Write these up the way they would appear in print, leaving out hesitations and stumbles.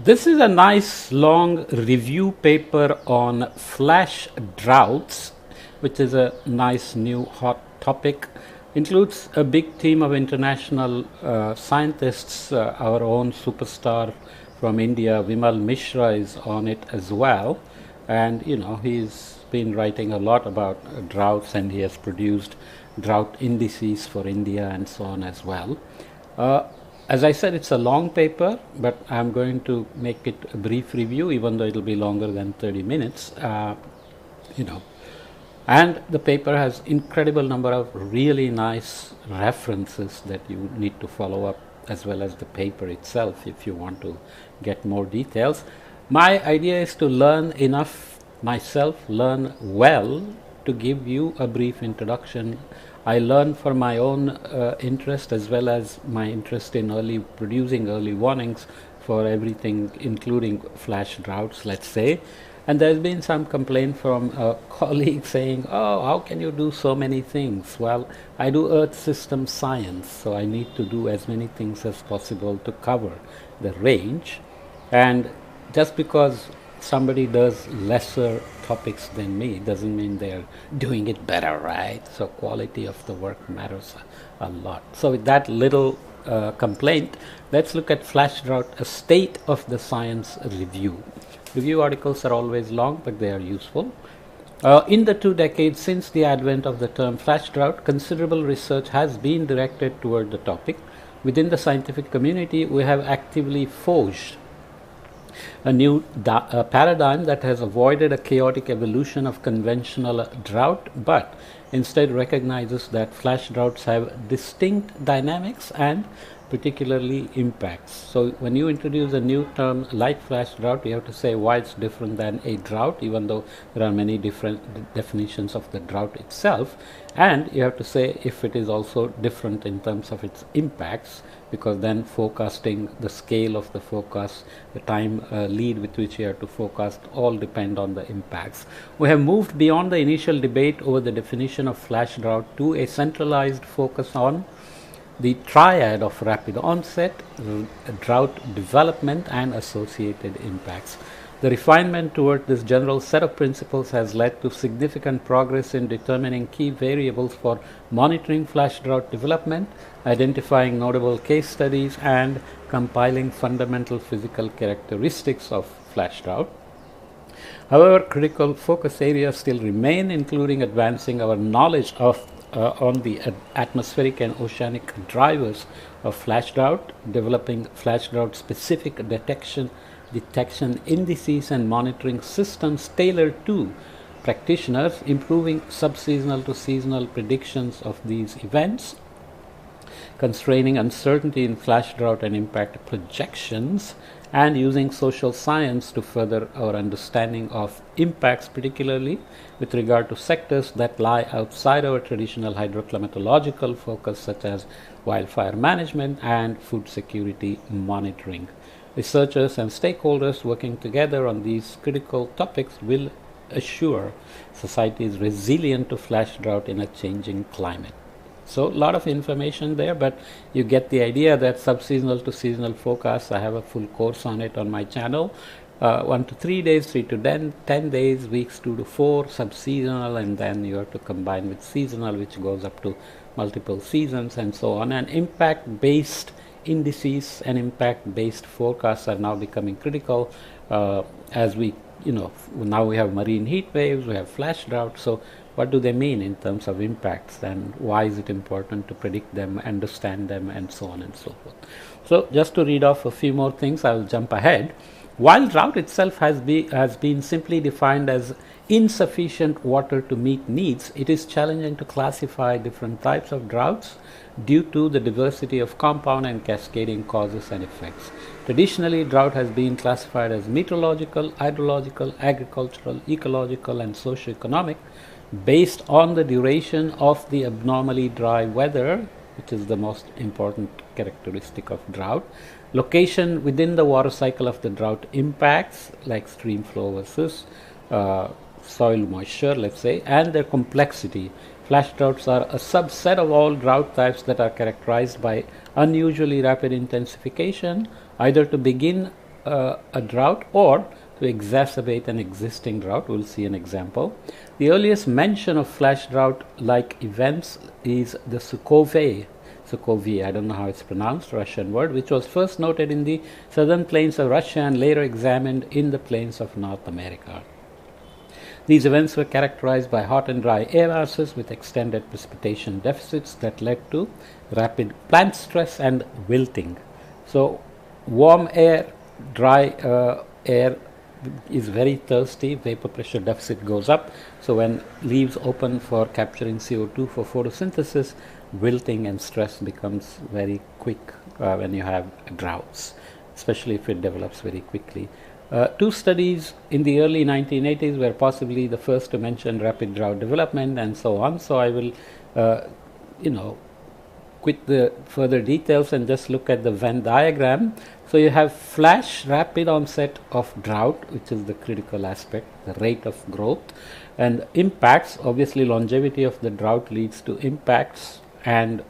This is a nice long review paper on flash droughts, which is a nice new hot topic. Includes a big team of international scientists. Our own superstar from India, Vimal Mishra, is on it as well. And he's been writing a lot about droughts, and he has produced drought indices for India and so on as well. As I said, it's a long paper, but I'm going to make it a brief review, even though it'll be longer than 30 minutes. And the paper has incredible number of really nice references that you need to follow up, as well as the paper itself if you want to get more details. My idea is to learn enough myself, learn well, to give you a brief introduction. I learn for my own interest, as well as my interest in producing early warnings for everything, including flash droughts, let's say. And there's been some complaint from a colleague saying, oh, how can you do so many things? Well, I do earth system science, so I need to do as many things as possible to cover the range. And just because somebody does lesser topics than me doesn't mean they're doing it better, right? So quality of the work matters a lot. So with that little complaint, let's look at flash drought, a state of the science review. Review articles are always long, but they are useful. In the 2 decades since the advent of the term flash drought, considerable research has been directed toward the topic. Within the scientific community, we have actively forged a new paradigm that has avoided a chaotic evolution of conventional drought, but instead recognizes that flash droughts have distinct dynamics and particularly impacts. So when you introduce a new term like flash drought, you have to say why it's different than a drought, even though there are many different definitions of the drought itself. And you have to say if it is also different in terms of its impacts, because then forecasting, the scale of the forecast, the time lead with which you have to forecast, all depend on the impacts. We have moved beyond the initial debate over the definition of flash drought to a centralized focus on the triad of rapid onset, drought development, and associated impacts. The refinement toward this general set of principles has led to significant progress in determining key variables for monitoring flash drought development, identifying notable case studies, and compiling fundamental physical characteristics of flash drought. However, critical focus areas still remain, including advancing our knowledge on the atmospheric and oceanic drivers of flash drought, developing flash drought specific detection indices and monitoring systems tailored to practitioners, improving subseasonal to seasonal predictions of these events, constraining uncertainty in flash drought and impact projections, and using social science to further our understanding of impacts, particularly with regard to sectors that lie outside our traditional hydroclimatological focus, such as wildfire management and food security monitoring. Researchers and stakeholders working together on these critical topics will assure society is resilient to flash drought in a changing climate. So a lot of information there, but you get the idea that subseasonal to seasonal forecasts, I have a full course on it on my channel. 1 to 3 days, 3 to 10 days, weeks 2 to 4, subseasonal, and then you have to combine with seasonal, which goes up to multiple seasons and so on. And impact-based indices and impact-based forecasts are now becoming critical as we, now we have marine heat waves, we have flash drought. So what do they mean in terms of impacts, and why is it important to predict them, understand them, and so on and so forth. So just to read off a few more things, I will jump ahead. While drought itself has been simply defined as insufficient water to meet needs, it is challenging to classify different types of droughts due to the diversity of compound and cascading causes and effects. Traditionally, drought has been classified as meteorological, hydrological, agricultural, ecological, and socio-economic, based on the duration of the abnormally dry weather, which is the most important characteristic of drought, location within the water cycle of the drought impacts, like stream flow versus soil moisture, let's say, and their complexity. Flash droughts are a subset of all drought types that are characterized by unusually rapid intensification, either to begin a drought or to exacerbate an existing drought. We'll see an example. The earliest mention of flash drought-like events is the Sukhoi, I don't know how it's pronounced, Russian word, which was first noted in the southern plains of Russia and later examined in the plains of North America. These events were characterized by hot and dry air masses with extended precipitation deficits that led to rapid plant stress and wilting. So warm air, dry air is very thirsty, vapor pressure deficit goes up. So when leaves open for capturing CO2 for photosynthesis, wilting and stress becomes very quick when you have droughts, especially if it develops very quickly. Two studies in the early 1980s were possibly the first to mention rapid drought development and so on. So I will, quit the further details and just look at the Venn diagram. So you have flash rapid onset of drought, which is the critical aspect, the rate of growth, and impacts. Obviously, longevity of the drought leads to impacts and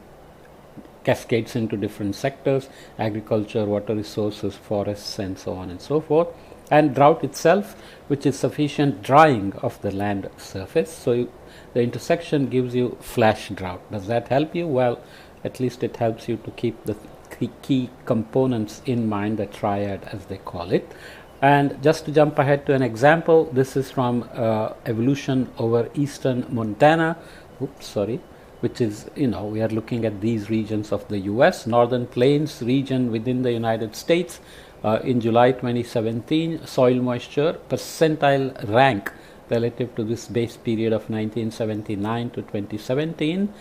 cascades into different sectors: agriculture, water resources, forests, and so on and so forth. And drought itself, which is sufficient drying of the land surface. So the intersection gives you flash drought. Does that help you? Well, at least it helps you to keep the key components in mind, the triad as they call it. And just to jump ahead to an example, this is from evolution over eastern Montana, which is, we are looking at these regions of the US, Northern Plains region within the United States. In July 2017, soil moisture percentile rank relative to this base period of 1979 to 2017.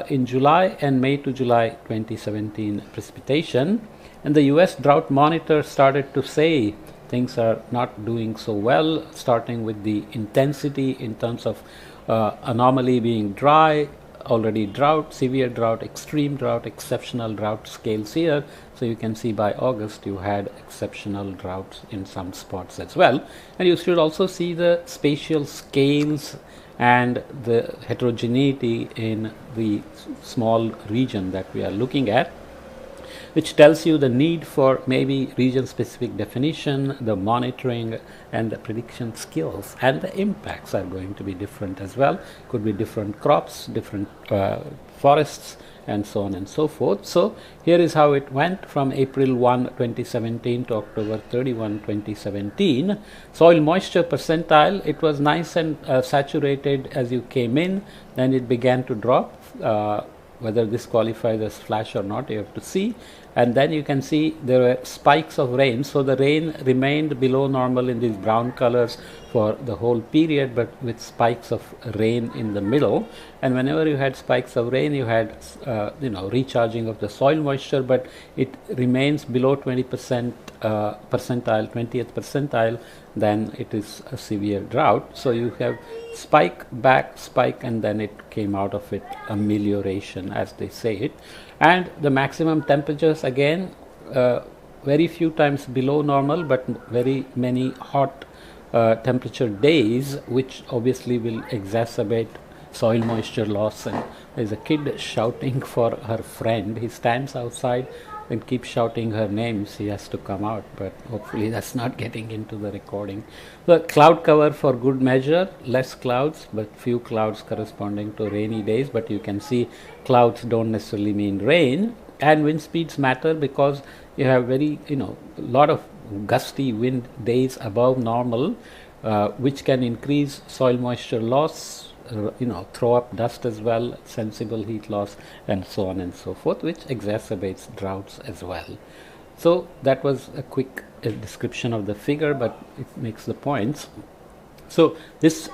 In July and May to July 2017 precipitation, and the US drought monitor started to say things are not doing so well, starting with the intensity in terms of anomaly being dry, already drought, severe drought, extreme drought, exceptional drought scales here. So you can see by August you had exceptional droughts in some spots as well. And you should also see the spatial scales and the heterogeneity in the small region that we are looking at, which tells you the need for maybe region-specific definition, the monitoring, and the prediction skills. And the impacts are going to be different as well. Could be different crops, different forests, and so on and so forth. So here is how it went from April 1, 2017 to October 31, 2017. Soil moisture percentile, it was nice and saturated as you came in, then it began to drop. Whether this qualifies as flash or not, you have to see. And then you can see there were spikes of rain. So the rain remained below normal in these brown colors for the whole period, but with spikes of rain in the middle. And whenever you had spikes of rain, you had recharging of the soil moisture, but it remains below 20% percentile, 20th percentile, then it is a severe drought. So you have spike, back, spike, and then it came out of it amelioration, as they say it. And the maximum temperatures, again, very few times below normal, but very many hot temperature days, which obviously will exacerbate soil moisture loss. And there's a kid shouting for her friend. He stands outside and keeps shouting her name. She has to come out, but hopefully that's not getting into the recording. The cloud cover for good measure, less clouds, but few clouds corresponding to rainy days. But you can see clouds don't necessarily mean rain. And wind speeds matter because you have very, lot of gusty wind days above normal, which can increase soil moisture loss, throw up dust as well, sensible heat loss, and so on and so forth, which exacerbates droughts as well. So that was a quick description of the figure, but it makes the points. So this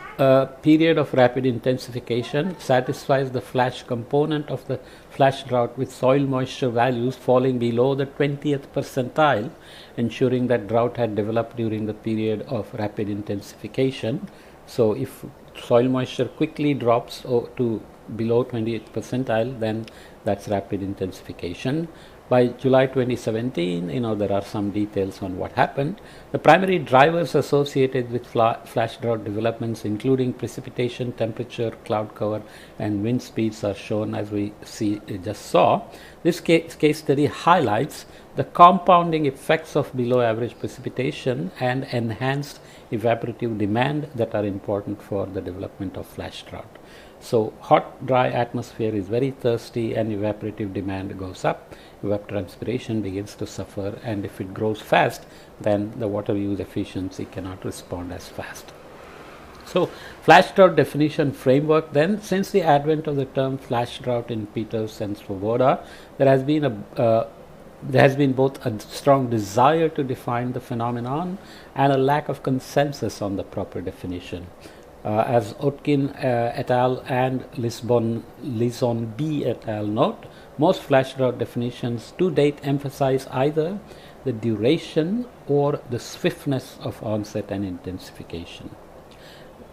period of rapid intensification satisfies the flash component of the flash drought, with soil moisture values falling below the 20th percentile, ensuring that drought had developed during the period of rapid intensification. So if soil moisture quickly drops to below 20th percentile, then that's rapid intensification. By July 2017, there are some details on what happened. The primary drivers associated with flash drought developments, including precipitation, temperature, cloud cover, and wind speeds, are shown as we just saw. This case study highlights the compounding effects of below average precipitation and enhanced evaporative demand that are important for the development of flash drought. So hot, dry atmosphere is very thirsty and evaporative demand goes up. Evapotranspiration begins to suffer, and if it grows fast, then the water use efficiency cannot respond as fast. So flash drought definition framework then, since the advent of the term flash drought in Peters and Svoboda, there has been both a strong desire to define the phenomenon and a lack of consensus on the proper definition. As Otkin et al. And Lisonby et al. Note, most flash drought definitions to date emphasize either the duration or the swiftness of onset and intensification.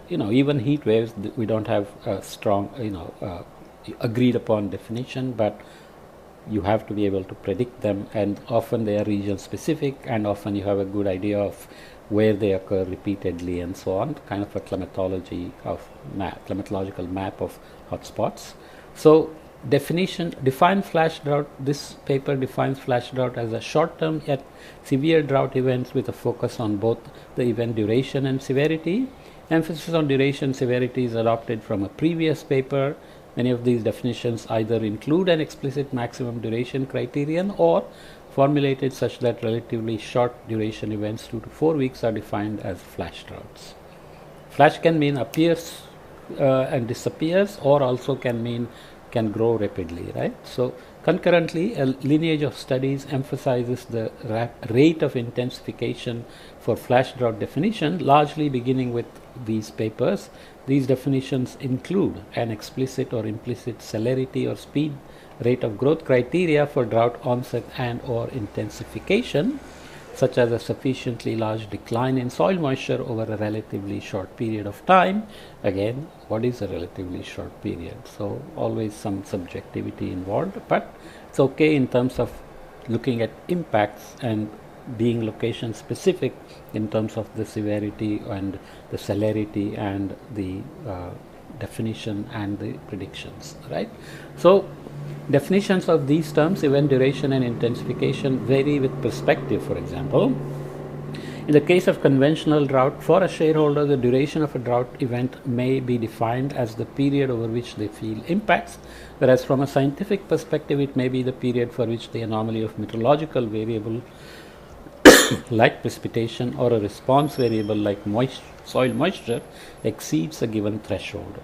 Even heat waves, we don't have a strong, agreed upon definition, but you have to be able to predict them, and often they are region specific, and often you have a good idea of where they occur repeatedly and so on, kind of a climatological map of hotspots. So define flash drought. This paper defines flash drought as a short-term yet severe drought events with a focus on both the event duration and severity. Emphasis on duration severity is adopted from a previous paper. Many of these definitions either include an explicit maximum duration criterion or formulated such that relatively short duration events 2 to 4 weeks are defined as flash droughts. Flash can mean appears and disappears, or also can grow rapidly, right? So concurrently, a lineage of studies emphasizes the rate of intensification for flash drought definition, largely beginning with these papers. These definitions include an explicit or implicit celerity or speed rate of growth criteria for drought onset and or intensification, such as a sufficiently large decline in soil moisture over a relatively short period of time. Again, what is a relatively short period? So always some subjectivity involved, but it's okay in terms of looking at impacts and being location specific in terms of the severity and the celerity and the definition and the predictions, right? So definitions of these terms, event duration and intensification, vary with perspective. For example, in the case of conventional drought, for a shareholder, the duration of a drought event may be defined as the period over which they feel impacts, whereas from a scientific perspective, it may be the period for which the anomaly of meteorological variable like precipitation or a response variable like soil moisture exceeds a given threshold.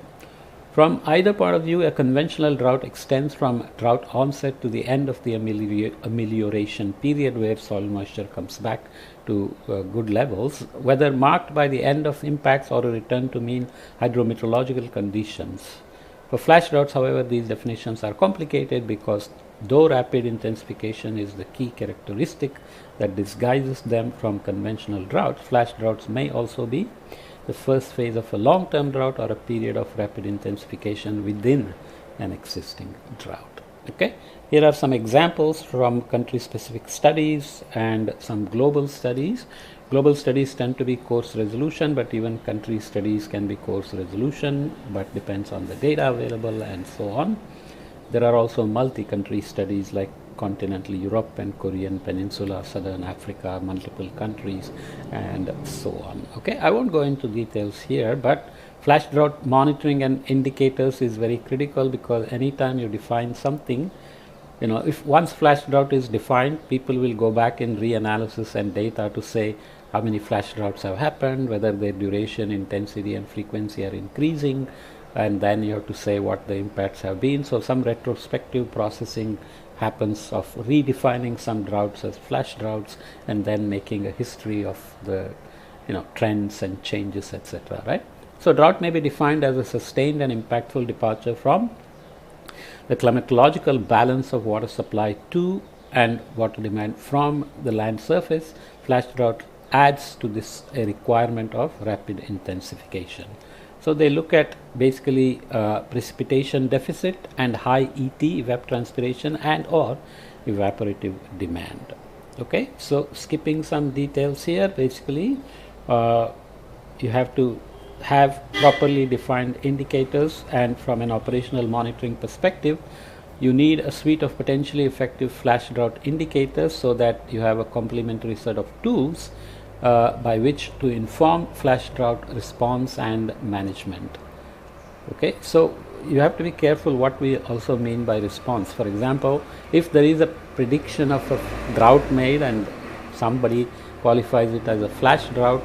From either point of view, a conventional drought extends from drought onset to the end of the amelioration period, where soil moisture comes back to good levels, whether marked by the end of impacts or a return to mean hydrometeorological conditions. For flash droughts, however, these definitions are complicated because though rapid intensification is the key characteristic that disguises them from conventional droughts, flash droughts may also be the first phase of a long-term drought or a period of rapid intensification within an existing drought. Okay, here are some examples from country-specific studies and some global studies. Global studies tend to be coarse resolution, but even country studies can be coarse resolution, but depends on the data available and so on. There are also multi-country studies like continental Europe and Korean Peninsula, Southern Africa, multiple countries, and so on. Okay, I won't go into details here, but flash drought monitoring and indicators is very critical, because anytime you define something, if once flash drought is defined, people will go back in reanalysis and data to say how many flash droughts have happened, whether their duration, intensity, and frequency are increasing, and then you have to say what the impacts have been. So some retrospective processing happens of redefining some droughts as flash droughts and then making a history of the trends and changes, etc. Right? So drought may be defined as a sustained and impactful departure from the climatological balance of water supply to and water demand from the land surface. Flash drought adds to this a requirement of rapid intensification. So they look at basically precipitation deficit and high ET, evapotranspiration, and or evaporative demand. Okay, so skipping some details here, basically you have to have properly defined indicators, and from an operational monitoring perspective you need a suite of potentially effective flash drought indicators so that you have a complementary set of tools by which to inform flash drought response and management. Okay, so you have to be careful what we also mean by response. For example, if there is a prediction of a drought made and somebody qualifies it as a flash drought,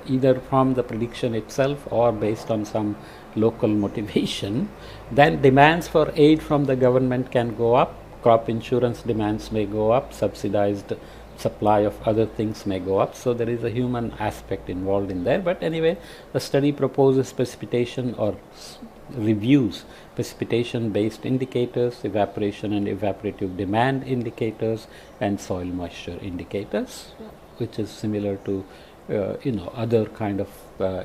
either from the prediction itself or based on some local motivation, then demands for aid from the government can go up, crop insurance demands may go up, subsidized supply of other things may go up. So there is a human aspect involved in there. But anyway, the study proposes precipitation or reviews precipitation based indicators, evaporation and evaporative demand indicators, and soil moisture indicators, which is similar to other kind of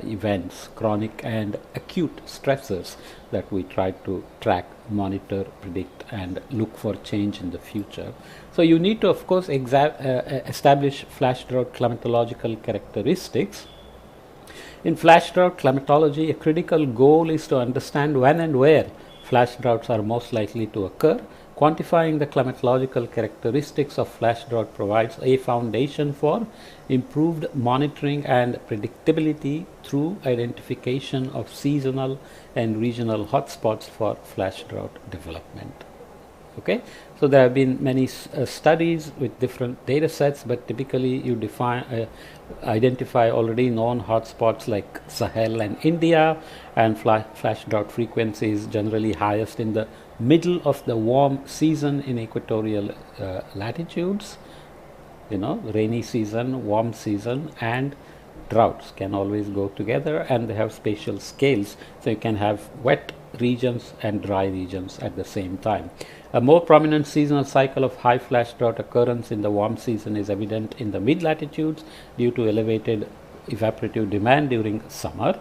events, chronic and acute stressors that we try to track, monitor, predict and look for change in the future. So you need to of course establish flash drought climatological characteristics. In flash drought climatology, a critical goal is to understand when and where flash droughts are most likely to occur. Quantifying the climatological characteristics of flash drought provides a foundation for improved monitoring and predictability through identification of seasonal and regional hotspots for flash drought development. Okay, so there have been many studies with different data sets, but typically you identify already known hotspots like Sahel and India, and flash drought frequency is generally highest in the middle of the warm season in equatorial latitudes. Rainy season, warm season and droughts can always go together, and they have spatial scales, so you can have wet regions and dry regions at the same time. A more prominent seasonal cycle of high flash drought occurrence in the warm season is evident in the mid latitudes due to elevated evaporative demand during summer.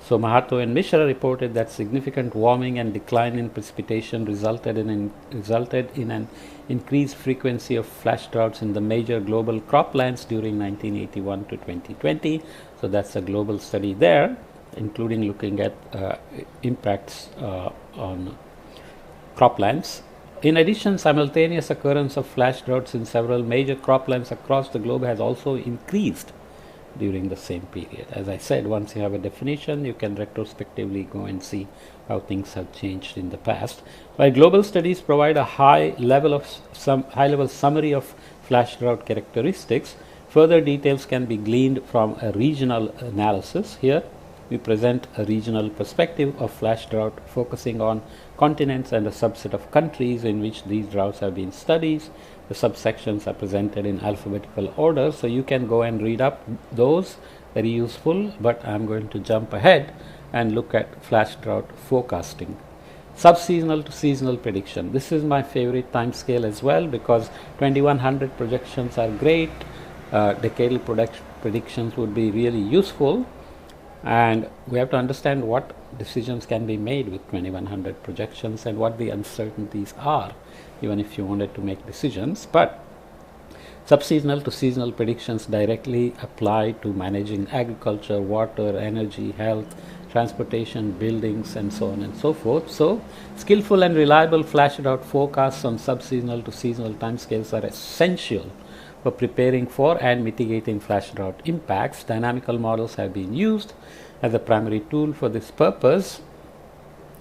So Mahato and Mishra reported that significant warming and decline in precipitation resulted in an increased frequency of flash droughts in the major global croplands during 1981 to 2020. So that's a global study there, including looking at impacts on croplands. In addition, simultaneous occurrence of flash droughts in several major croplands across the globe has also increased during the same period. As I said, once you have a definition, you can retrospectively go and see how things have changed in the past. While global studies provide a high level summary of flash drought characteristics, further details can be gleaned from a regional analysis. Here we present a regional perspective of flash drought, focusing on continents and a subset of countries in which these droughts have been studied. The subsections are presented in alphabetical order, so you can go and read up those, very useful, but I am going to jump ahead and look at flash drought forecasting. Subseasonal to seasonal prediction. This is my favorite time scale as well, because 2100 projections are great. Decadal predictions would be really useful, and we have to understand what decisions can be made with 2100 projections and what the uncertainties are, even if you wanted to make decisions. But subseasonal to seasonal predictions directly apply to managing agriculture, water, energy, health, transportation, buildings, and so on and so forth. So skillful and reliable flash drought forecasts on subseasonal to seasonal timescales are essential for preparing for and mitigating flash drought impacts. Dynamical models have been used as a primary tool for this purpose,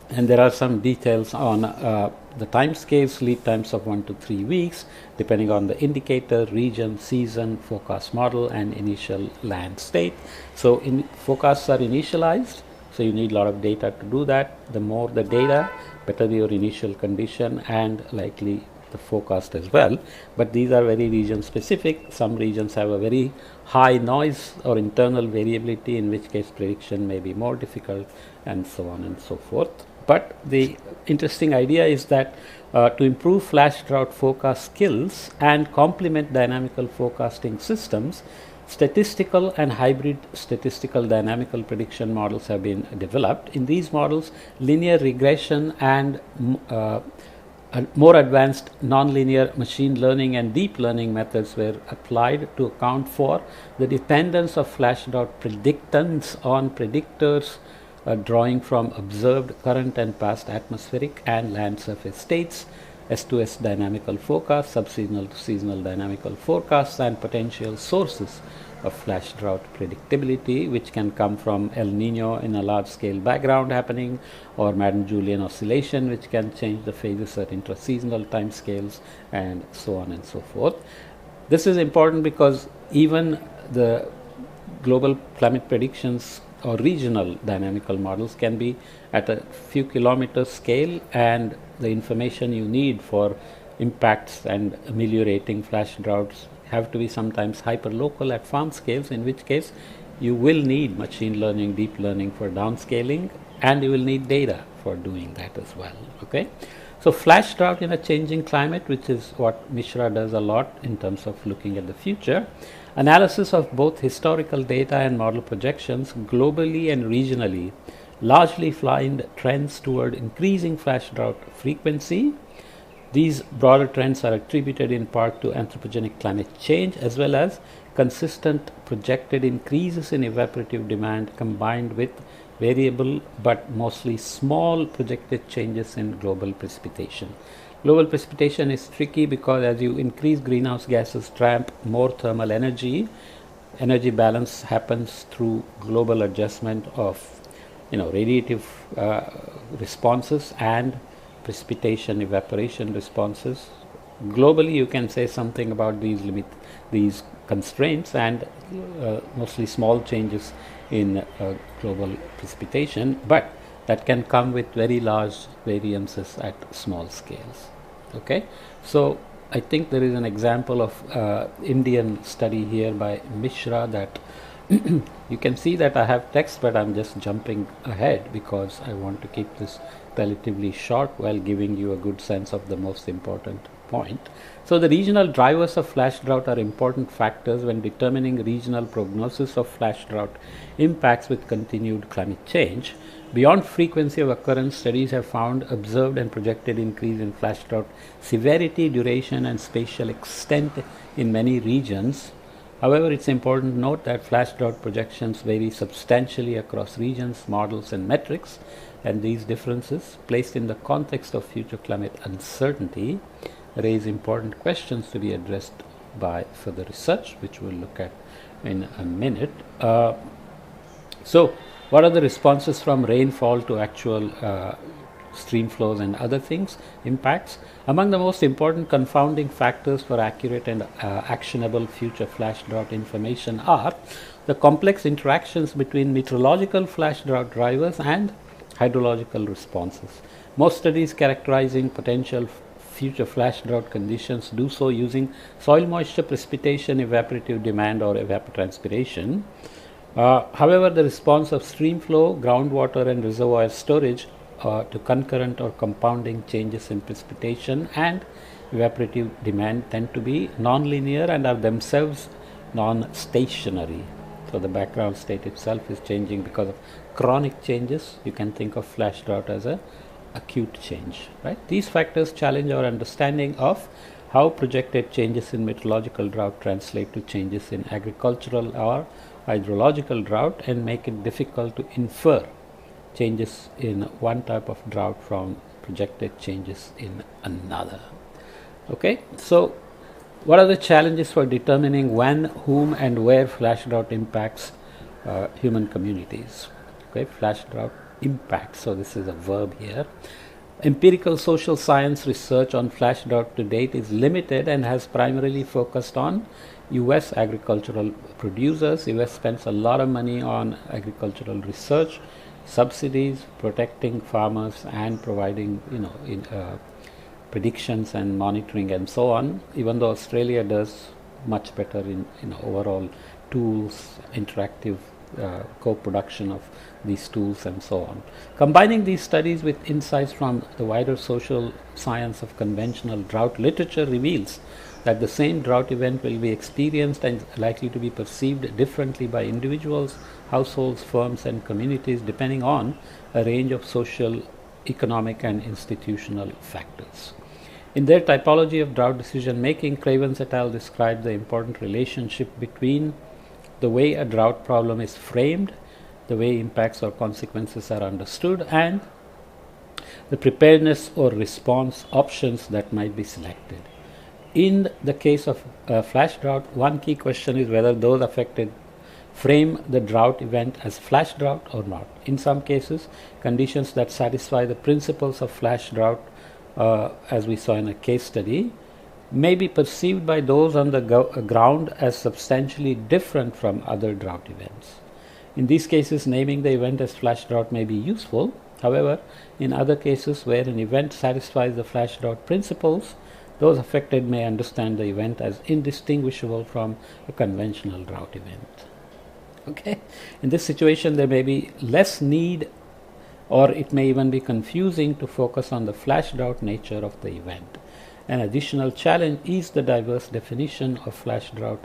and there are some details on the timescales, lead times of 1 to 3 weeks, depending on the indicator, region, season, forecast model, and initial land state. So forecasts are initialized, so you need a lot of data to do that. The more the data, better your initial condition and likely the forecast as well. But these are very region specific. Some regions have a very high noise or internal variability, in which case prediction may be more difficult, and so on and so forth. But the interesting idea is that to improve flash drought forecast skills and complement dynamical forecasting systems, statistical and hybrid statistical dynamical prediction models have been developed. In these models, linear regression and More advanced nonlinear machine learning and deep learning methods were applied to account for the dependence of flash drought predictants on predictors drawing from observed current and past atmospheric and land surface states, S2S dynamical forecasts, subseasonal to seasonal dynamical forecasts, and potential sources of flash drought predictability, which can come from El Nino in a large scale background happening, or Madden-Julian oscillation, which can change the phases at intraseasonal time scales, and so on and so forth. This is important because even the global climate predictions or regional dynamical models can be at a few kilometer scale, and the information you need for impacts and ameliorating flash droughts have to be sometimes hyperlocal at farm scales, in which case you will need machine learning, deep learning for downscaling, and you will need data for doing that as well. Okay, so flash drought in a changing climate, which is what Mishra does a lot in terms of looking at the future. Analysis of both historical data and model projections globally and regionally largely find trends toward increasing flash drought frequency. These broader trends are attributed in part to anthropogenic climate change, as well as consistent projected increases in evaporative demand combined with variable but mostly small projected changes in global precipitation. Global precipitation is tricky because as you increase greenhouse gases trap more thermal energy, energy balance happens through global adjustment of radiative responses and precipitation evaporation responses. Globally, you can say something about these constraints and mostly small changes in global precipitation, but that can come with very large variances at small scales. Okay, so I think there is an example of Indian study here by Mishra that you can see that I have text, but I'm just jumping ahead because I want to keep this relatively short while giving you a good sense of the most important point. So the regional drivers of flash drought are important factors when determining regional prognosis of flash drought impacts with continued climate change. Beyond frequency of occurrence, studies have found observed and projected increase in flash drought severity, duration, and spatial extent in many regions. However, it's important to note that flash drought projections vary substantially across regions, models, and metrics, and these differences, placed in the context of future climate uncertainty, raise important questions to be addressed by further research, which we'll look at in a minute. So, what are the responses from rainfall to actual stream flows and other things, impacts? Among the most important confounding factors for accurate and actionable future flash drought information are the complex interactions between meteorological flash drought drivers and hydrological responses. Most studies characterizing potential future flash drought conditions do so using soil moisture, precipitation, evaporative demand, or evapotranspiration. However, the response of stream flow, groundwater, and reservoir storage to concurrent or compounding changes in precipitation and evaporative demand tend to be nonlinear and are themselves non-stationary. So the background state itself is changing because of chronic changes. You can think of flash drought as a acute change, right? These factors challenge our understanding of how projected changes in meteorological drought translate to changes in agricultural or hydrological drought and make it difficult to infer changes in one type of drought from projected changes in another. Okay, so what are the challenges for determining when, whom, and where flash drought impacts human communities? Okay, flash drought impacts. So this is a verb here. Empirical social science research on flash drought to date is limited and has primarily focused on US agricultural producers. US spends a lot of money on agricultural research, subsidies, protecting farmers, and providing predictions and monitoring and so on, even though Australia does much better in overall tools, interactive co-production of these tools and so on. Combining these studies with insights from the wider social science of conventional drought literature reveals that the same drought event will be experienced and likely to be perceived differently by individuals, households, firms, and communities depending on a range of social, economic, and institutional factors. In their typology of drought decision making, Cravens et al. Described the important relationship between the way a drought problem is framed, the way impacts or consequences are understood, and the preparedness or response options that might be selected. In the case of flash drought, one key question is whether those affected frame the drought event as flash drought or not. In some cases, conditions that satisfy the principles of flash drought, as we saw in a case study, may be perceived by those on the ground as substantially different from other drought events. In these cases, naming the event as flash drought may be useful. However, in other cases where an event satisfies the flash drought principles, those affected may understand the event as indistinguishable from a conventional drought event. Okay? In this situation, there may be less need, or it may even be confusing to focus on the flash drought nature of the event. An additional challenge is the diverse definition of flash drought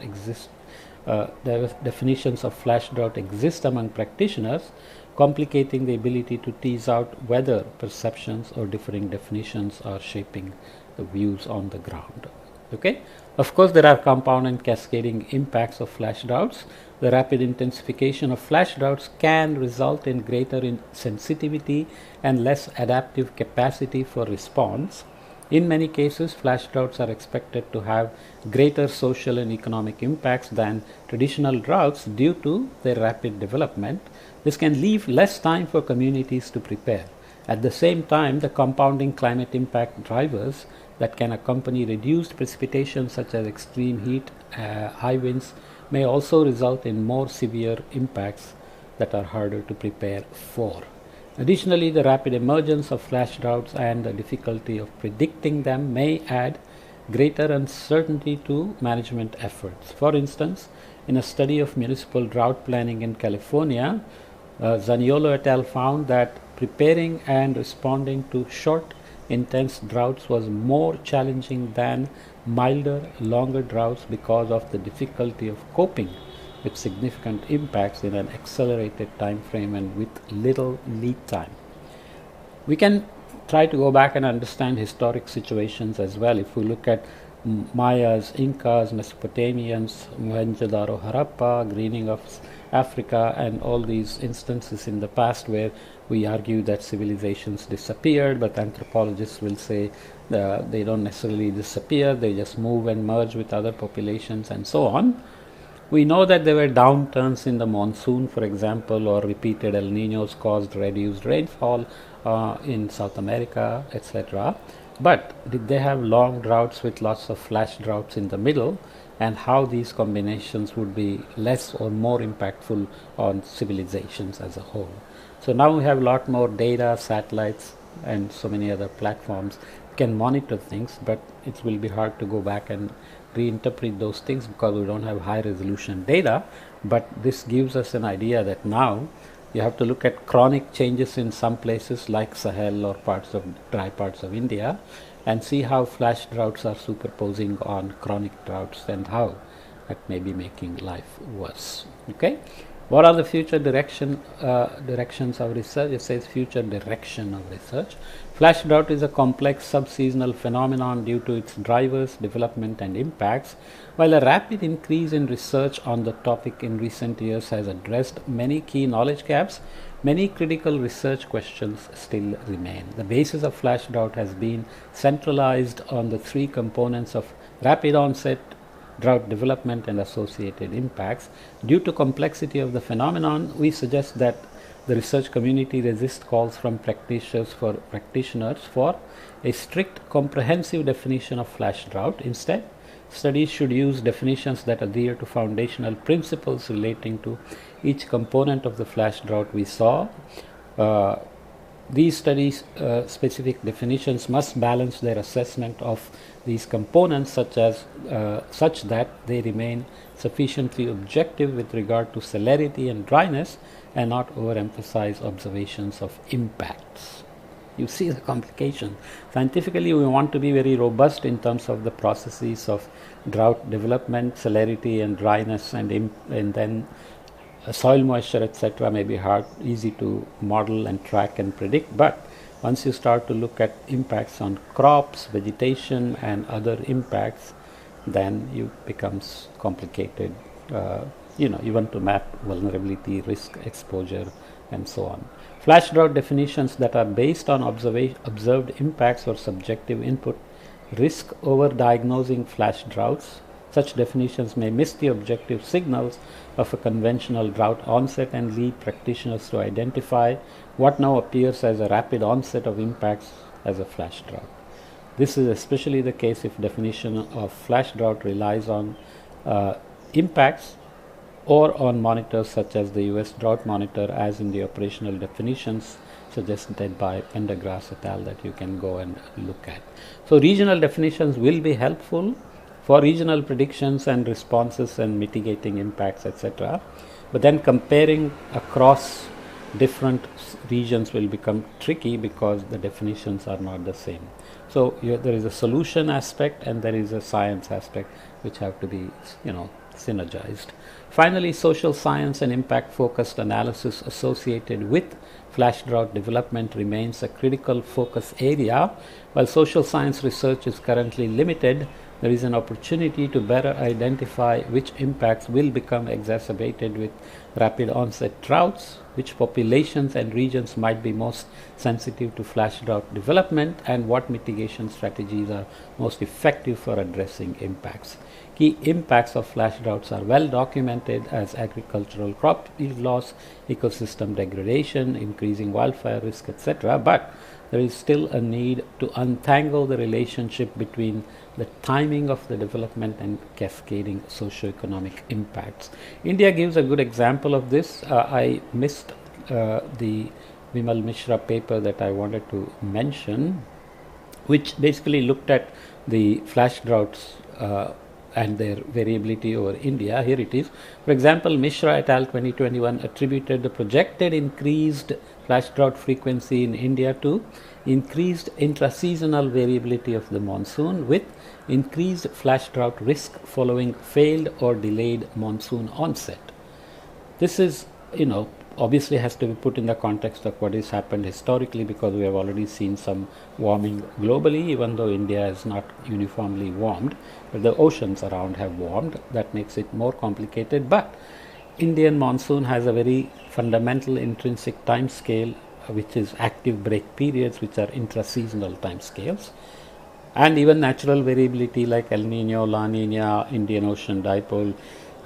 definitions of flash drought exist among practitioners, complicating the ability to tease out whether perceptions or differing definitions are shaping the views on the ground. Okay? Of course, there are compound and cascading impacts of flash droughts. The rapid intensification of flash droughts can result in greater sensitivity and less adaptive capacity for response. In many cases, flash droughts are expected to have greater social and economic impacts than traditional droughts due to their rapid development. This can leave less time for communities to prepare. At the same time, the compounding climate impact drivers that can accompany reduced precipitation, such as extreme heat, high winds, may also result in more severe impacts that are harder to prepare for. Additionally, the rapid emergence of flash droughts and the difficulty of predicting them may add greater uncertainty to management efforts. For instance, in a study of municipal drought planning in California, Zaniolo et al. Found that preparing and responding to short, intense droughts was more challenging than milder, longer droughts because of the difficulty of coping with significant impacts in an accelerated time frame and with little lead time. We can try to go back and understand historic situations as well. If we look at Mayas, Incas, Mesopotamians, Mohenjo-daro, Harappa, greening of Africa, and all these instances in the past where we argue that civilizations disappeared, but anthropologists will say they don't necessarily disappear, they just move and merge with other populations and so on. We know that there were downturns in the monsoon, for example, or repeated El Niños caused reduced rainfall in South America, etc. But did they have long droughts with lots of flash droughts in the middle, and how these combinations would be less or more impactful on civilizations as a whole? So now we have a lot more data, satellites, and so many other platforms can monitor things, but it will be hard to go back and reinterpret those things because we don't have high resolution data. But this gives us an idea that now you have to look at chronic changes in some places like Sahel or dry parts of India and see how flash droughts are superposing on chronic droughts and how that may be making life worse. Okay. What are the future directions of research? It says future direction of research. Flash drought is a complex sub-seasonal phenomenon due to its drivers, development and impacts. While a rapid increase in research on the topic in recent years has addressed many key knowledge gaps, many critical research questions still remain. The basis of flash drought has been centralized on the three components of rapid onset, drought development and associated impacts. Due to complexity of the phenomenon, we suggest that the research community resist calls from practitioners for a strict comprehensive definition of flash drought. Instead, studies should use definitions that adhere to foundational principles relating to each component of the flash drought we saw. These studies specific definitions must balance their assessment of these components such that they remain sufficiently objective with regard to celerity and dryness and not overemphasize observations of impacts. You see the complication. Scientifically, we want to be very robust in terms of the processes of drought development, celerity and dryness, and then soil moisture, etc. may be easy to model and track and predict, but Once you start to look at impacts on crops, vegetation, and other impacts, then it becomes complicated, even to map vulnerability, risk, exposure, and so on. Flash drought definitions that are based on observed impacts or subjective input risk over diagnosing flash droughts. Such definitions may miss the objective signals of a conventional drought onset and lead practitioners to identify what now appears as a rapid onset of impacts as a flash drought. This is especially the case if definition of flash drought relies on impacts or on monitors such as the US Drought Monitor, as in the operational definitions suggested by Pendergrass et al. That you can go and look at. So regional definitions will be helpful for regional predictions and responses and mitigating impacts, etc. But then comparing across different regions will become tricky because the definitions are not the same. So there is a solution aspect and there is a science aspect which have to be synergized. Finally, social science and impact focused analysis associated with flash drought development remains a critical focus area. While social science research is currently limited, there is an opportunity to better identify which impacts will become exacerbated with rapid onset droughts, which populations and regions might be most sensitive to flash drought development, and what mitigation strategies are most effective for addressing impacts. Key impacts of flash droughts are well documented as agricultural crop yield loss, ecosystem degradation, increasing wildfire risk, etc. But there is still a need to untangle the relationship between the timing of the development and cascading socioeconomic impacts. India gives a good example of this. I missed the Vimal Mishra paper that I wanted to mention, which basically looked at the flash droughts and their variability over India. Here it is. For example, Mishra et al. 2021 attributed the projected increased flash drought frequency in India to increased intra-seasonal variability of the monsoon with increased flash drought risk following failed or delayed monsoon onset. This is, obviously has to be put in the context of what has happened historically, because we have already seen some warming globally, even though India has not uniformly warmed, but the oceans around have warmed. That makes it more complicated. But Indian monsoon has a very fundamental intrinsic time scale, which is active break periods, which are intra-seasonal time scales, and even natural variability like El Nino, La Nina, Indian Ocean dipole,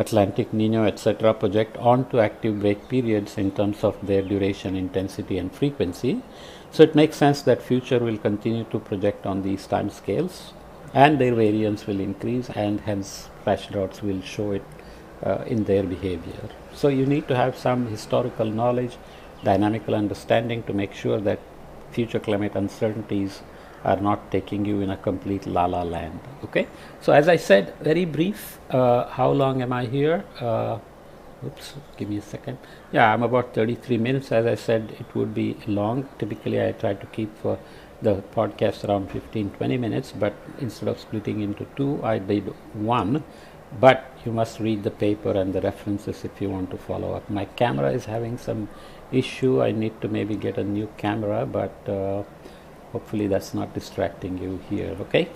Atlantic Nino, etc. project onto active break periods in terms of their duration, intensity, and frequency. So it makes sense that future will continue to project on these time scales, and their variance will increase, and hence flash droughts will show it in their behavior. So you need to have some historical knowledge, dynamical understanding to make sure that future climate uncertainties are not taking you in a complete la-la land. Okay, so as I said, very brief. How long am I here? Oops, give me a second. Yeah, I'm about 33 minutes. As I said, it would be long. Typically, I try to keep for the podcast around 15-20 minutes, but instead of splitting into two, I did one. But you must read the paper and the references if you want to follow up. My camera is having some issue. I need to maybe get a new camera, but hopefully that's not distracting you here. Okay.